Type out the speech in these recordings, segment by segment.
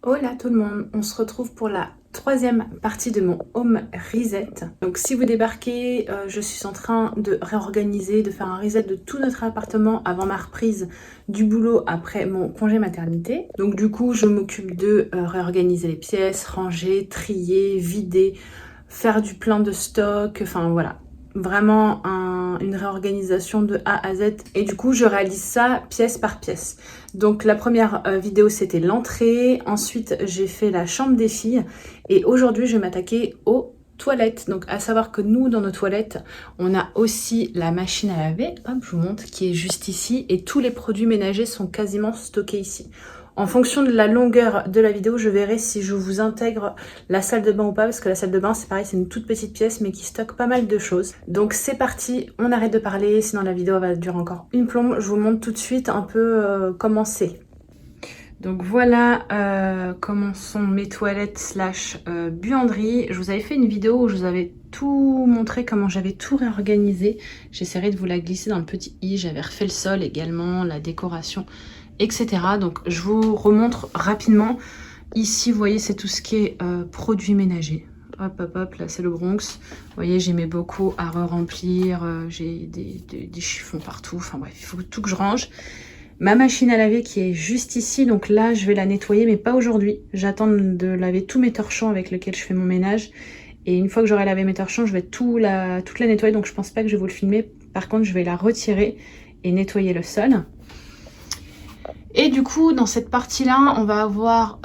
Hola tout le monde, on se retrouve pour la troisième partie de mon home reset. Donc si vous débarquez, je suis en train de réorganiser, de faire un reset de tout notre appartement avant ma reprise du boulot après mon congé maternité. Donc du coup je m'occupe de réorganiser les pièces, ranger, trier, vider, faire du plein de stock, enfin voilà. Vraiment une réorganisation de A à Z et du coup je réalise ça pièce par pièce. Donc la première vidéo c'était l'entrée, ensuite j'ai fait la chambre des filles et aujourd'hui je vais m'attaquer aux toilettes. Donc à savoir que nous dans nos toilettes on a aussi la machine à laver, hop je vous montre, qui est juste ici et tous les produits ménagers sont quasiment stockés ici. En fonction de la longueur de la vidéo, je verrai si je vous intègre la salle de bain ou pas, parce que la salle de bain, c'est pareil, c'est une toute petite pièce, mais qui stocke pas mal de choses. Donc c'est parti, on arrête de parler, sinon la vidéo va durer encore une plombe. Je vous montre tout de suite un peu comment c'est. Donc voilà comment sont mes toilettes slash buanderie. Je vous avais fait une vidéo où je vous avais tout montré, comment j'avais tout réorganisé. J'essaierai de vous la glisser dans le petit i. J'avais refait le sol également, la décoration, etc. Donc je vous remontre rapidement. Ici, vous voyez, c'est tout ce qui est produits ménagers. Hop, hop, hop, là c'est le Bronx. Vous voyez, j'ai mes bocaux à re-remplir. J'ai des chiffons partout. Enfin bref, il faut tout que je range. Ma machine à laver qui est juste ici, donc là je vais la nettoyer mais pas aujourd'hui. J'attends de laver tous mes torchons avec lesquels je fais mon ménage. Et une fois que j'aurai lavé mes torchons, je vais toute la nettoyer, donc je pense pas que je vais vous le filmer. Par contre je vais la retirer et nettoyer le sol. Et du coup dans cette partie là on va avoir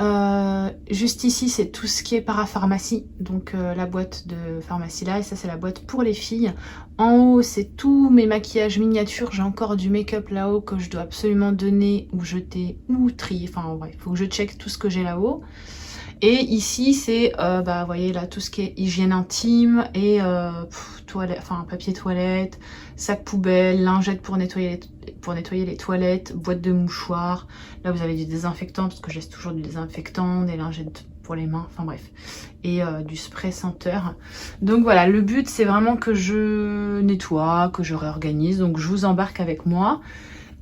juste ici c'est tout ce qui est parapharmacie, donc la boîte de pharmacie là, et ça c'est la boîte pour les filles. En haut c'est tous mes maquillages miniatures, j'ai encore du make-up là-haut que je dois absolument donner ou jeter ou trier, enfin bref, il faut que je check tout ce que j'ai là-haut. Et ici c'est vous voyez là tout ce qui est hygiène intime et toilette, enfin papier toilette, sac poubelle, lingette pour nettoyer les toilettes, boîte de mouchoirs. Là vous avez du désinfectant parce que j'ai toujours du désinfectant, des lingettes pour les mains, enfin bref, et du spray senteur. Donc voilà, le but c'est vraiment que je nettoie, que je réorganise, donc je vous embarque avec moi.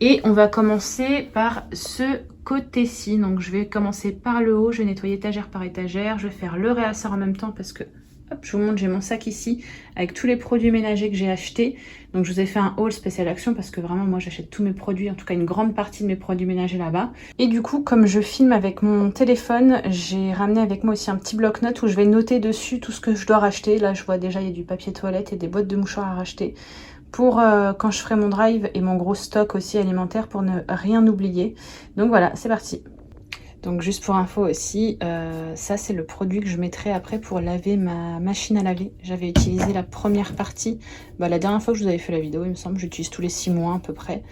Et on va commencer par ce côté-ci. Donc je vais commencer par le haut, je vais nettoyer étagère par étagère, je vais faire le réassort en même temps parce que, hop, je vous montre, j'ai mon sac ici avec tous les produits ménagers que j'ai achetés. Donc je vous ai fait un haul spécial action parce que vraiment moi j'achète tous mes produits, en tout cas une grande partie de mes produits ménagers là-bas. Et du coup comme je filme avec mon téléphone, j'ai ramené avec moi aussi un petit bloc-notes où je vais noter dessus tout ce que je dois racheter. Là je vois déjà il y a du papier toilette et des boîtes de mouchoirs à racheter. Pour quand je ferai mon drive et mon gros stock aussi alimentaire pour ne rien oublier. Donc voilà, c'est parti. Donc juste pour info aussi, ça c'est le produit que je mettrai après pour laver ma machine à laver. J'avais utilisé la première partie, la dernière fois que je vous avais fait la vidéo il me semble, j'utilise tous les 6 mois à peu près.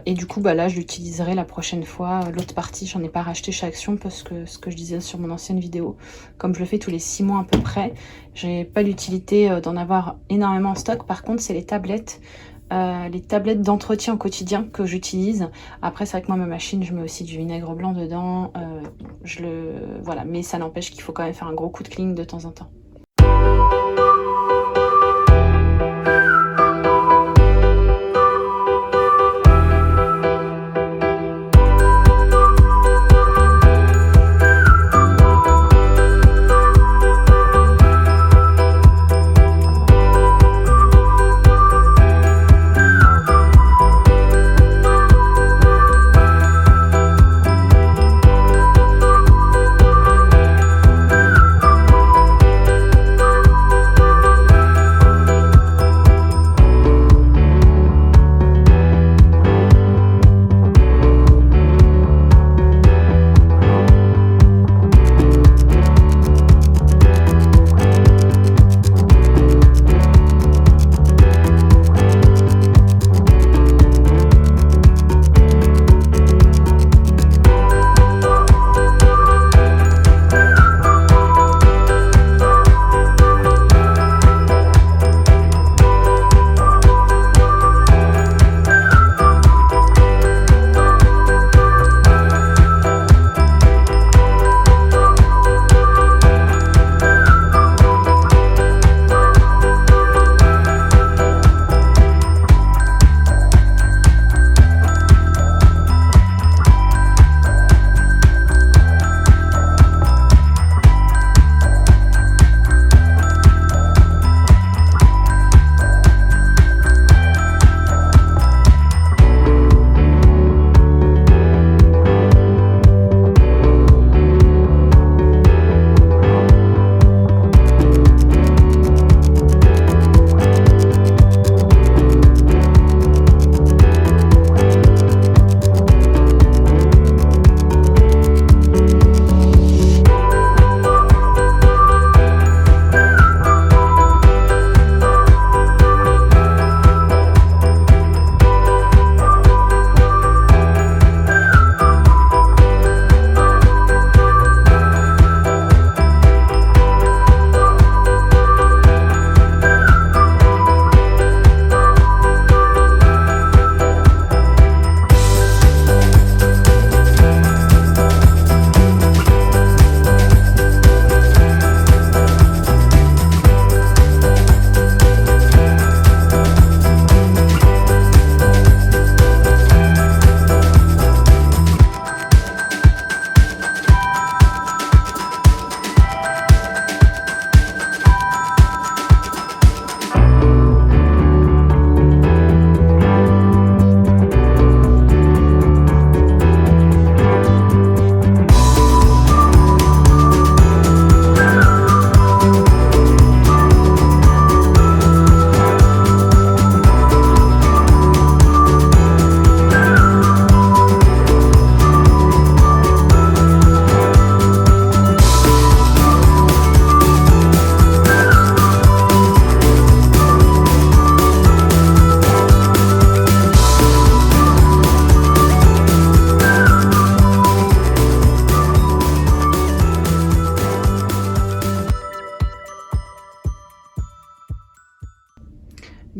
Et du coup là je l'utiliserai la prochaine fois. L'autre partie j'en ai pas racheté chez Action parce que ce que je disais sur mon ancienne vidéo, comme je le fais tous les 6 mois à peu près, j'ai pas l'utilité d'en avoir énormément en stock. Par contre c'est les tablettes d'entretien au quotidien que j'utilise. Après c'est vrai que moi ma machine je mets aussi du vinaigre blanc dedans, voilà, mais ça n'empêche qu'il faut quand même faire un gros coup de clean de temps en temps.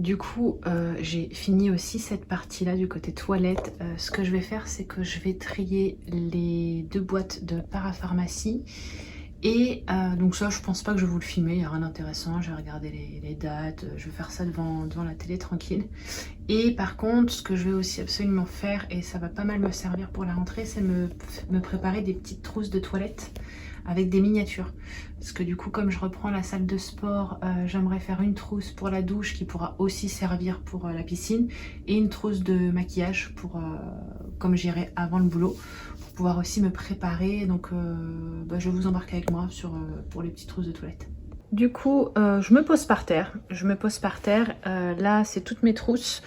Du coup, j'ai fini aussi cette partie-là du côté toilette. Ce que je vais faire, c'est que je vais trier les 2 boîtes de parapharmacie. Et donc ça, je pense pas que je vais vous le filmer, il n'y a rien d'intéressant. Je vais regarder les dates, je vais faire ça devant la télé tranquille. Et par contre, ce que je vais aussi absolument faire, et ça va pas mal me servir pour la rentrée, c'est me préparer des petites trousses de toilette avec des miniatures. Parce que du coup, comme je reprends la salle de sport, j'aimerais faire une trousse pour la douche qui pourra aussi servir pour la piscine, et une trousse de maquillage pour comme j'irai avant le boulot, pour pouvoir aussi me préparer. Donc je vais vous embarquer avec moi pour les petites trousses de toilette. Du coup, je me pose par terre. Là, c'est toutes mes trousses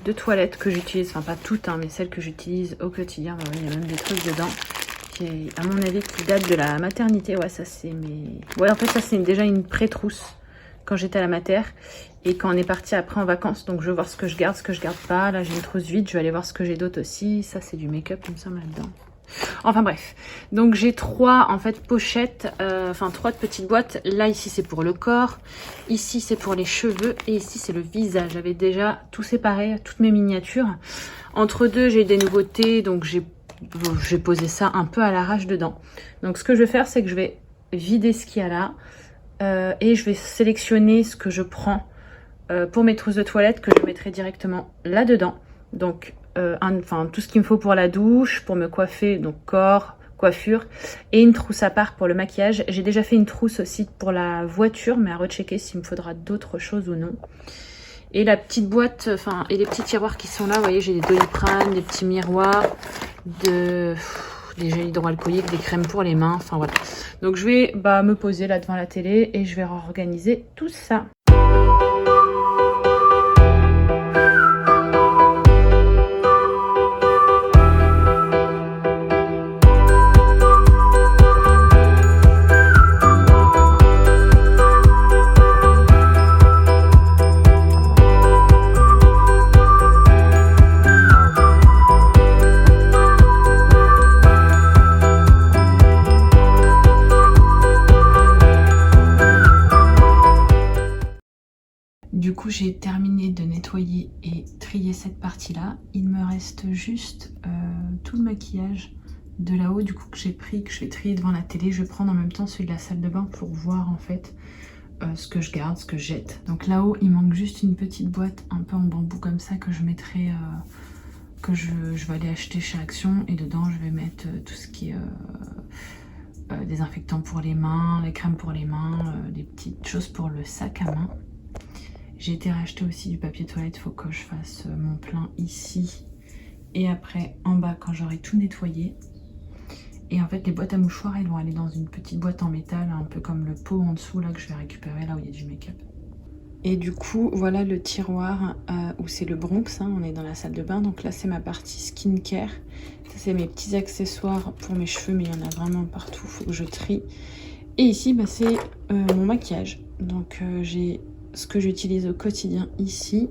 de toilette que j'utilise. Enfin, pas toutes, hein, mais celles que j'utilise au quotidien. Bah, il y a même des trucs dedans qui, à mon avis, qui datent de la maternité. Ouais, ça c'est mes... Ouais, en fait, ça c'est déjà une pré-trousse quand j'étais à la mater. Et quand on est parti après en vacances. Donc, je vais voir ce que je garde, ce que je garde pas. Là, j'ai une trousse vide. Je vais aller voir ce que j'ai d'autre aussi. Ça, c'est du make-up, il me semble, là-dedans. Enfin bref, donc j'ai 3 en fait pochettes, enfin 3 petites boîtes. Là ici c'est pour le corps, ici c'est pour les cheveux et ici c'est le visage. J'avais déjà tout séparé, toutes mes miniatures. Entre deux j'ai des nouveautés, donc j'ai posé ça un peu à l'arrache dedans. Donc ce que je vais faire, c'est que je vais vider ce qu'il y a là et je vais sélectionner ce que je prends pour mes trousses de toilette que je mettrai directement là-dedans. Donc enfin tout ce qu'il me faut pour la douche, pour me coiffer, donc corps, coiffure, et une trousse à part pour le maquillage. J'ai déjà fait une trousse aussi pour la voiture, mais à rechecker s'il me faudra d'autres choses ou non. Et la petite boîte, enfin, et les petits tiroirs qui sont là, vous voyez, j'ai des Doliprane, des petits miroirs, des gels hydroalcooliques, des crèmes pour les mains, enfin voilà. Donc je vais me poser là devant la télé et je vais réorganiser tout ça. Du coup, j'ai terminé de nettoyer et trier cette partie-là. Il me reste juste tout le maquillage de là-haut, du coup, que j'ai pris, que je vais trier devant la télé. Je vais prendre en même temps celui de la salle de bain pour voir en fait ce que je garde, ce que je jette. Donc là-haut, il manque juste une petite boîte un peu en bambou comme ça que je mettrai, que je vais aller acheter chez Action. Et dedans, je vais mettre tout ce qui est désinfectant pour les mains, les crèmes pour les mains, des petites choses pour le sac à main. J'ai été racheter aussi du papier toilette, il faut que je fasse mon plein ici et après en bas quand j'aurai tout nettoyé. Et en fait les boîtes à mouchoirs, elles vont aller dans une petite boîte en métal, un peu comme le pot en dessous là que je vais récupérer là où il y a du make-up. Et du coup voilà le tiroir où c'est le Bronx, hein, on est dans la salle de bain. Donc là c'est ma partie skincare, ça c'est mes petits accessoires pour mes cheveux, mais il y en a vraiment partout, il faut que je trie. Et ici c'est mon maquillage, donc j'ai ce que j'utilise au quotidien ici.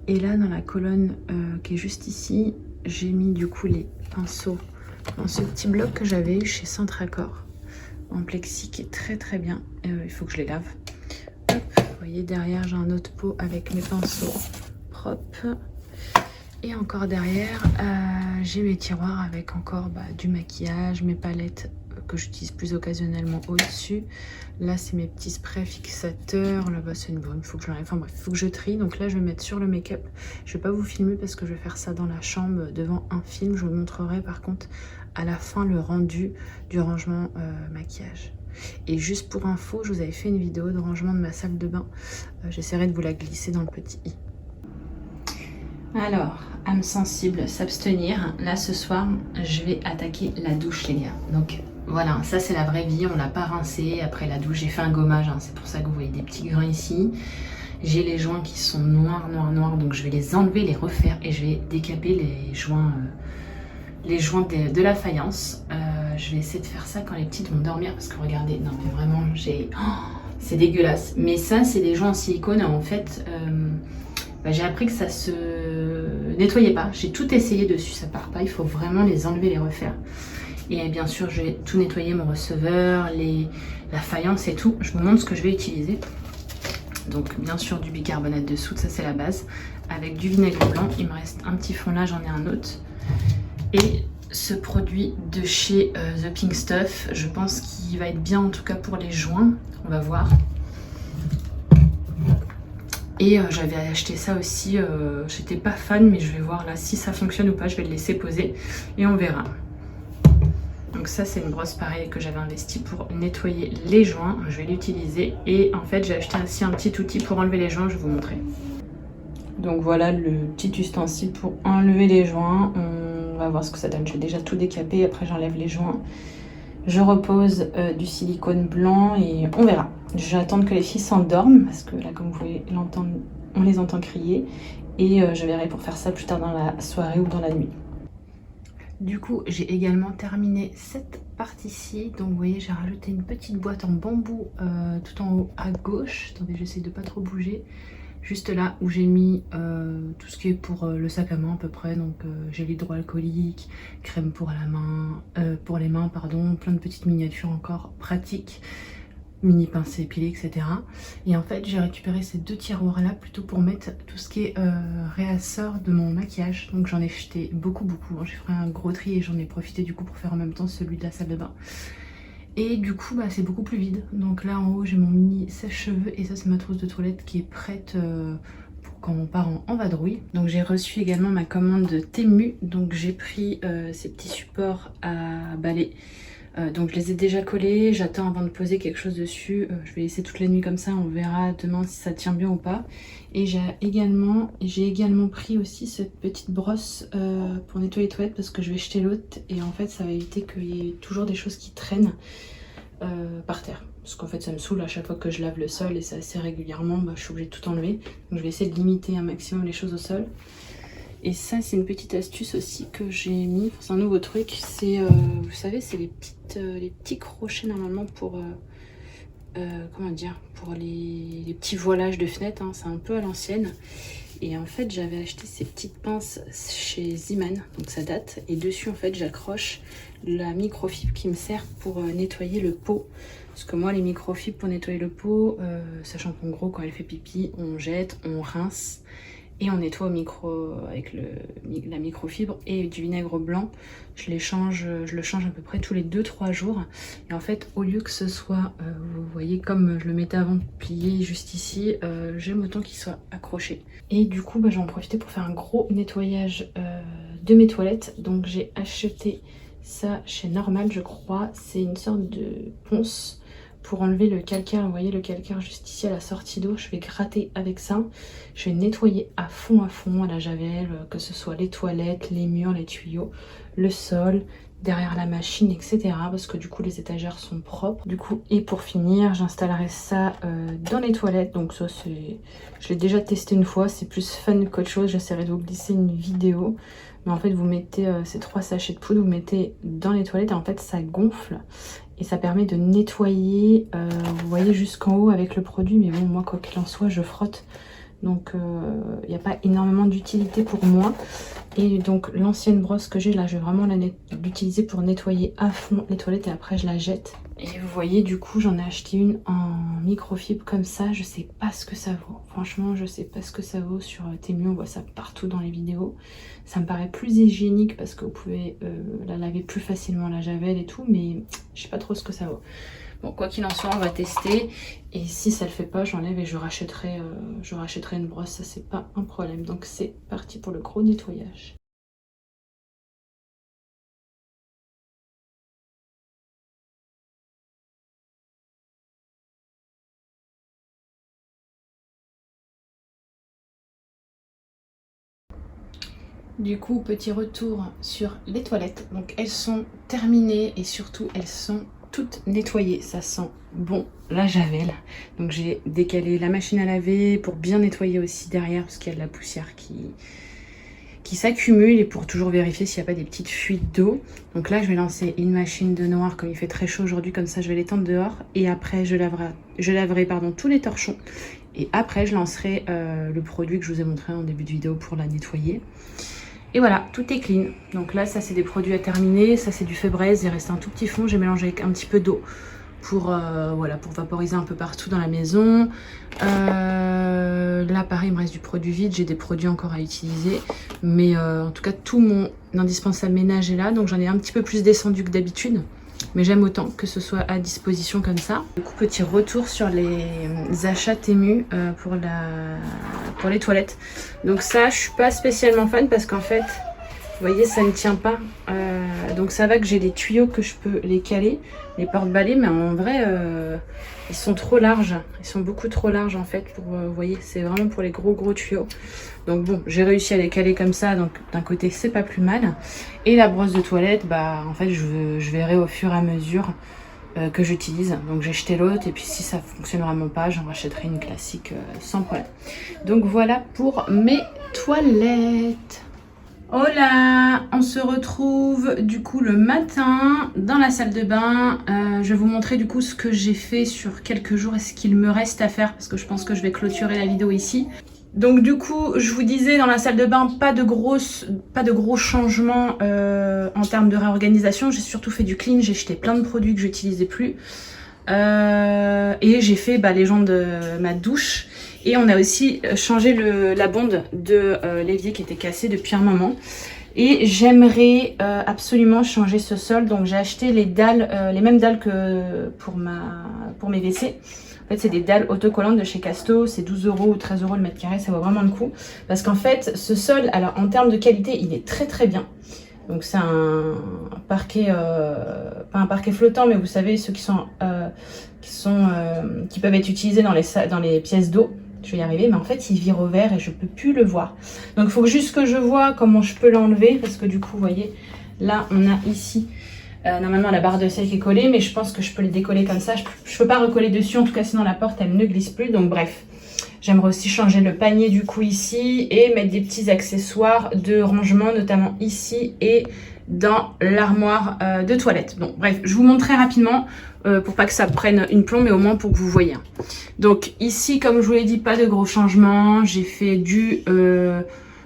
Et là dans la colonne qui est juste ici, j'ai mis du coup les pinceaux dans ce petit bloc que j'avais eu chez Centracor en plexi qui est très très bien. Il faut que je les lave. Hop, vous voyez derrière j'ai un autre pot avec mes pinceaux propres. Et encore derrière j'ai mes tiroirs avec encore du maquillage, mes palettes que j'utilise plus occasionnellement au-dessus. Là c'est mes petits sprays fixateurs, là-bas c'est une bonne, il faut que je l'enlève, enfin bref, il faut que je trie. Donc là je vais mettre sur le make-up, je vais pas vous filmer parce que je vais faire ça dans la chambre devant un film. Je vous montrerai par contre à la fin le rendu du rangement maquillage. Et juste pour info, je vous avais fait une vidéo de rangement de ma salle de bain, j'essaierai de vous la glisser dans le petit i. Alors, âme sensible, s'abstenir. Là ce soir je vais attaquer la douche les gars. Donc voilà, ça c'est la vraie vie, on l'a pas rincé après la douche. J'ai fait un gommage, hein, c'est pour ça que vous voyez des petits grains ici. J'ai les joints qui sont noirs, donc je vais les enlever, les refaire et je vais décaper les joints de la faïence. Je vais essayer de faire ça quand les petites vont dormir parce que regardez, non mais vraiment, c'est dégueulasse. Mais ça c'est des joints en silicone en fait. J'ai appris que ça se nettoyait pas. J'ai tout essayé dessus, ça part pas. Il faut vraiment les enlever, les refaire. Et bien sûr, je vais tout nettoyer, mon receveur, la faïence et tout. Je vous montre ce que je vais utiliser. Donc bien sûr du bicarbonate de soude, ça c'est la base. Avec du vinaigre blanc, il me reste un petit fond là, j'en ai un autre. Et ce produit de chez The Pink Stuff, je pense qu'il va être bien en tout cas pour les joints, on va voir. Et j'avais acheté ça aussi, j'étais pas fan mais je vais voir là si ça fonctionne ou pas, je vais le laisser poser et on verra. Donc ça c'est une brosse pareille que j'avais investi pour nettoyer les joints, je vais l'utiliser. Et en fait j'ai acheté aussi un petit outil pour enlever les joints, je vais vous montrer. Donc voilà le petit ustensile pour enlever les joints, on va voir ce que ça donne. Je vais déjà tout décaper, après j'enlève les joints. Je repose du silicone blanc et on verra. J'attends que les filles s'endorment parce que là comme vous pouvez l'entendre, on les entend crier. Et je verrai pour faire ça plus tard dans la soirée ou dans la nuit. Du coup j'ai également terminé cette partie-ci. Donc vous voyez j'ai rajouté une petite boîte en bambou tout en haut à gauche. Attendez, j'essaie de pas trop bouger. Juste là où j'ai mis tout ce qui est pour le sac à main à peu près, donc gel hydroalcoolique, crème pour la main, pour les mains pardon, plein de petites miniatures encore pratiques, mini pincée épilée, etc. Et en fait j'ai récupéré ces deux tiroirs là plutôt pour mettre tout ce qui est réassort de mon maquillage. Donc j'en ai jeté beaucoup, hein. J'ai fait un gros tri et j'en ai profité du coup pour faire en même temps celui de la salle de bain. Et du coup bah, c'est beaucoup plus vide. Donc là en haut j'ai mon mini sèche-cheveux et ça c'est ma trousse de toilette qui est prête pour quand on part en vadrouille. Donc j'ai reçu également ma commande de Temu. Donc j'ai pris ces petits supports à balai. Donc je les ai déjà collés, j'attends avant de poser quelque chose dessus. Je vais laisser toute la nuit comme ça, on verra demain si ça tient bien ou pas. Et j'ai également pris aussi cette petite brosse pour nettoyer les toilettes parce que je vais jeter l'autre. Et en fait ça va éviter qu'il y ait toujours des choses qui traînent par terre. Parce qu'en fait ça me saoule à chaque fois que je lave le sol et c'est assez régulièrement, bah, je suis obligée de tout enlever. Donc je vais essayer de limiter un maximum les choses au sol. Et ça c'est une petite astuce aussi que j'ai mis, c'est un nouveau truc, c'est vous savez c'est les petits crochets normalement pour comment dire, pour les petits voilages de fenêtre, hein, c'est un peu à l'ancienne. Et en fait j'avais acheté ces petites pinces chez Ziman, donc ça date, et dessus en fait j'accroche la microfibre qui me sert pour nettoyer le pot. Parce que moi les microfibres pour nettoyer le pot, sachant qu'en gros quand elle fait pipi on jette, on rince et on nettoie au micro avec la microfibre et du vinaigre blanc. Je le change à peu près tous les 2-3 jours. Et en fait, au lieu que ce soit, vous voyez, comme je le mettais avant plié juste ici, j'aime autant qu'il soit accroché. Et du coup, bah, j'en profité pour faire un gros nettoyage de mes toilettes. Donc j'ai acheté ça chez Normal, je crois. C'est une sorte de ponce pour enlever le calcaire. Vous voyez le calcaire juste ici à la sortie d'eau, je vais gratter avec ça. Je vais nettoyer à fond à la javel, que ce soit les toilettes, les murs, les tuyaux, le sol, derrière la machine, etc. Parce que du coup les étagères sont propres. Du coup, et pour finir, j'installerai ça dans les toilettes. Donc ça c'est, je l'ai déjà testé une fois, c'est plus fun qu'autre chose. J'essaierai de vous glisser une vidéo. Mais en fait vous mettez ces 3 sachets de poudre, vous mettez dans les toilettes et en fait ça gonfle. Et ça permet de nettoyer, vous voyez, jusqu'en haut avec le produit. Mais bon, moi, quoi qu'il en soit, je frotte. Donc, il n'y a pas énormément d'utilité pour moi. Et donc, l'ancienne brosse que j'ai là, je vais vraiment l'utiliser pour nettoyer à fond les toilettes. Et après, je la jette. Et vous voyez, du coup, j'en ai acheté une en microfibre comme ça. Je sais pas ce que ça vaut. Franchement, je sais pas ce que ça vaut sur Temu. On voit ça partout dans les vidéos. Ça me paraît plus hygiénique parce que vous pouvez la laver plus facilement à la javel et tout. Mais je sais pas trop ce que ça vaut. Bon, quoi qu'il en soit, on va tester. Et si ça le fait pas, j'enlève et je rachèterai une brosse. Ça, c'est pas un problème. Donc, c'est parti pour le gros nettoyage. Du coup, petit retour sur les toilettes. Donc elles sont terminées et surtout elles sont toutes nettoyées. Ça sent bon la javel. Donc j'ai décalé la machine à laver pour bien nettoyer aussi derrière parce qu'il y a de la poussière qui s'accumule et pour toujours vérifier s'il n'y a pas des petites fuites d'eau. Donc là je vais lancer une machine de noir comme il fait très chaud aujourd'hui, comme ça je vais l'étendre dehors et après je laverai tous les torchons. Et après je lancerai le produit que je vous ai montré en début de vidéo pour la nettoyer. Et voilà, tout est clean. Donc là, ça c'est des produits à terminer. Ça c'est du Febreze, il reste un tout petit fond. J'ai mélangé avec un petit peu d'eau pour, voilà, pour vaporiser un peu partout dans la maison. Là pareil, il me reste du produit vide, j'ai des produits encore à utiliser, mais en tout cas tout mon indispensable ménage est là, donc j'en ai un petit peu plus descendu que d'habitude, mais j'aime autant que ce soit à disposition comme ça. Du coup, petit retour sur les achats Temu pour les toilettes. Donc ça, je suis pas spécialement fan parce qu'en fait, vous voyez, ça ne tient pas. Donc ça va que j'ai des tuyaux que je peux les caler, les porte-balais, mais en vrai, ils sont trop larges. Ils sont beaucoup trop larges en fait. Vous voyez, c'est vraiment pour les gros tuyaux. Donc bon, j'ai réussi à les caler comme ça. Donc d'un côté, c'est pas plus mal. Et la brosse de toilette, bah en fait, je verrai au fur et à mesure que j'utilise. Donc j'ai jeté l'autre et puis si ça fonctionne vraiment pas, j'en rachèterai une classique sans problème. Donc voilà pour mes toilettes. Hola, on se retrouve du coup le matin dans la salle de bain. Je vais vous montrer du coup ce que j'ai fait sur quelques jours et ce qu'il me reste à faire parce que je pense que je vais clôturer la vidéo ici. Donc du coup, je vous disais dans la salle de bain, pas de gros changements en termes de réorganisation. J'ai surtout fait du clean, j'ai jeté plein de produits que j'utilisais plus. Et j'ai fait les jantes de ma douche. Et on a aussi changé la bonde de l'évier qui était cassé depuis un moment. Et j'aimerais absolument changer ce sol. Donc j'ai acheté les dalles, les mêmes dalles que pour mes WC. En fait, c'est des dalles autocollantes de chez Casto. C'est 12 € ou 13 € le mètre carré. Ça vaut vraiment le coup. Parce qu'en fait, ce sol, alors en termes de qualité, il est très bien. Donc c'est un parquet, pas un parquet flottant, mais vous savez, ceux qui peuvent être utilisés dans les pièces d'eau. Je vais y arriver, mais en fait, il vire au vert et je peux plus le voir. Donc, il faut juste que je vois comment je peux l'enlever. Parce que du coup, vous voyez, là, on a ici, normalement, la barre de sel qui est collée. Mais je pense que je peux le décoller comme ça. Je peux pas recoller dessus. En tout cas, sinon, la porte, elle ne glisse plus. Donc, bref. J'aimerais aussi changer le panier, du coup, ici. Et mettre des petits accessoires de rangement, notamment ici et dans l'armoire de toilette. Bon, bref, je vous montre très rapidement. Pour pas que ça prenne une plombe, mais au moins pour que vous voyez. Donc ici, comme je vous l'ai dit, pas de gros changements. J'ai fait du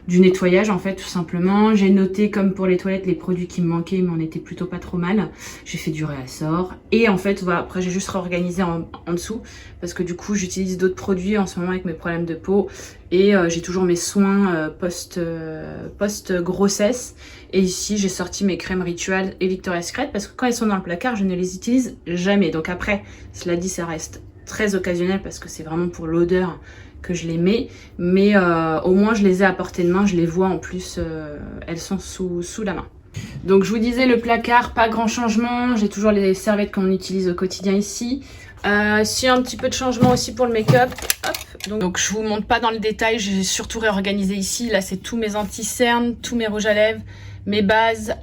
nettoyage en fait, tout simplement. J'ai noté comme pour les toilettes les produits qui me manquaient, mais on était plutôt pas trop mal. J'ai fait du réassort. Et en fait, voilà, après j'ai juste réorganisé en dessous. Parce que du coup, j'utilise d'autres produits en ce moment avec mes problèmes de peau. Et j'ai toujours mes soins post-grossesse. Et ici, j'ai sorti mes crèmes Ritual et Victoria's Secret parce que quand elles sont dans le placard, je ne les utilise jamais. Donc après, cela dit, ça reste très occasionnel parce que c'est vraiment pour l'odeur que je les mets. Mais au moins, je les ai à portée de main. Je les vois en plus, elles sont sous la main. Donc je vous disais, le placard, pas grand changement. J'ai toujours les serviettes qu'on utilise au quotidien ici. Si un petit peu de changement aussi pour le make-up. Donc je vous montre pas dans le détail. J'ai surtout réorganisé ici. Là, c'est tous mes anti-cernes, tous mes rouges à lèvres, mes bases,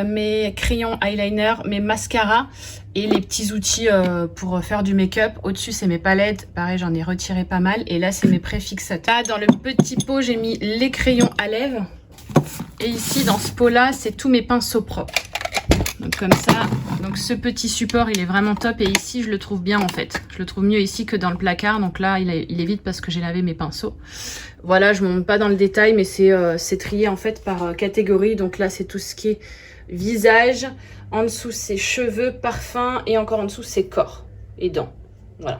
mes crayons eyeliner, mes mascaras et les petits outils pour faire du make-up. Au-dessus, c'est mes palettes. Pareil, j'en ai retiré pas mal. Et là, c'est mes préfixateurs. Là, dans le petit pot, j'ai mis les crayons à lèvres. Et ici, dans ce pot-là, c'est tous mes pinceaux propres. Donc comme ça, donc ce petit support, il est vraiment top. Et ici, je le trouve bien en fait. Je le trouve mieux ici que dans le placard. Donc là, il est vide parce que j'ai lavé mes pinceaux. Voilà, je ne montre pas dans le détail, mais c'est trié en fait par catégorie. Donc là, c'est tout ce qui est visage. En dessous, c'est cheveux, parfum. Et encore en dessous, c'est corps et dents. Voilà.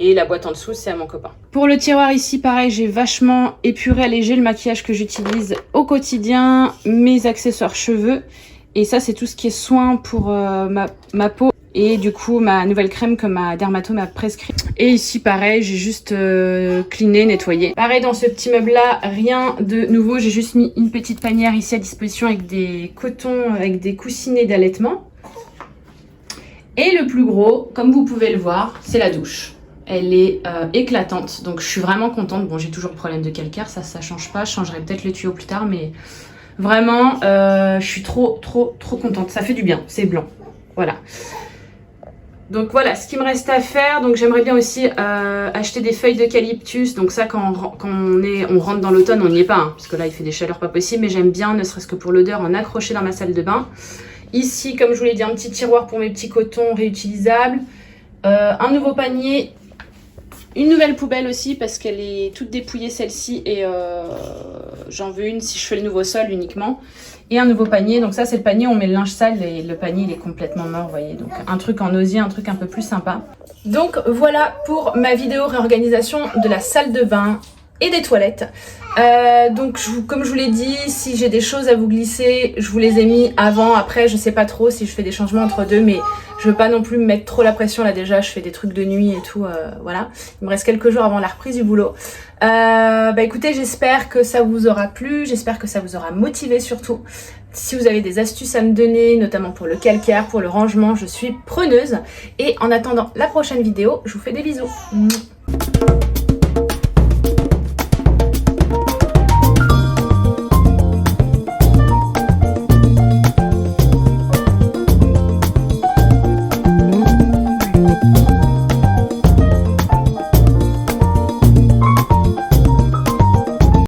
Et la boîte en dessous, c'est à mon copain. Pour le tiroir ici, pareil, j'ai vachement épuré, allégé le maquillage que j'utilise au quotidien. Mes accessoires cheveux. Et ça, c'est tout ce qui est soin pour ma peau. Et du coup, ma nouvelle crème que ma dermato m'a prescrit. Et ici, pareil, j'ai juste cleané, nettoyé. Pareil, dans ce petit meuble-là, rien de nouveau. J'ai juste mis une petite panière ici à disposition avec des cotons, avec des coussinets d'allaitement. Et le plus gros, comme vous pouvez le voir, c'est la douche. Elle est éclatante. Donc, je suis vraiment contente. Bon, j'ai toujours le problème de calcaire. Ça change pas. Je changerai peut-être les tuyaux plus tard, mais... Vraiment, je suis trop contente. Ça fait du bien, c'est blanc. Voilà. Donc voilà, ce qu'il me reste à faire. Donc j'aimerais bien aussi acheter des feuilles d'eucalyptus. Donc ça, quand on rentre dans l'automne, on n'y est pas. Hein, parce que là, il fait des chaleurs pas possibles. Mais j'aime bien, ne serait-ce que pour l'odeur, en accrocher dans ma salle de bain. Ici, comme je vous l'ai dit, un petit tiroir pour mes petits cotons réutilisables. Un nouveau panier. Une nouvelle poubelle aussi parce qu'elle est toute dépouillée celle-ci et j'en veux une si je fais le nouveau sol uniquement. Et un nouveau panier, donc ça c'est le panier où on met le linge sale et le panier il est complètement mort, vous voyez. Donc un truc en osier, un truc un peu plus sympa. Donc voilà pour ma vidéo réorganisation de la salle de bain et des toilettes. Donc comme je vous l'ai dit, si j'ai des choses à vous glisser, je vous les ai mis avant, après je sais pas trop si je fais des changements entre deux, mais je veux pas non plus me mettre trop la pression là, déjà je fais des trucs de nuit et tout, voilà. Il me reste quelques jours avant la reprise du boulot. Bah écoutez, j'espère que ça vous aura plu, j'espère que ça vous aura motivé surtout. Si vous avez des astuces à me donner, notamment pour le calcaire, pour le rangement, je suis preneuse. Et en attendant la prochaine vidéo, je vous fais des bisous.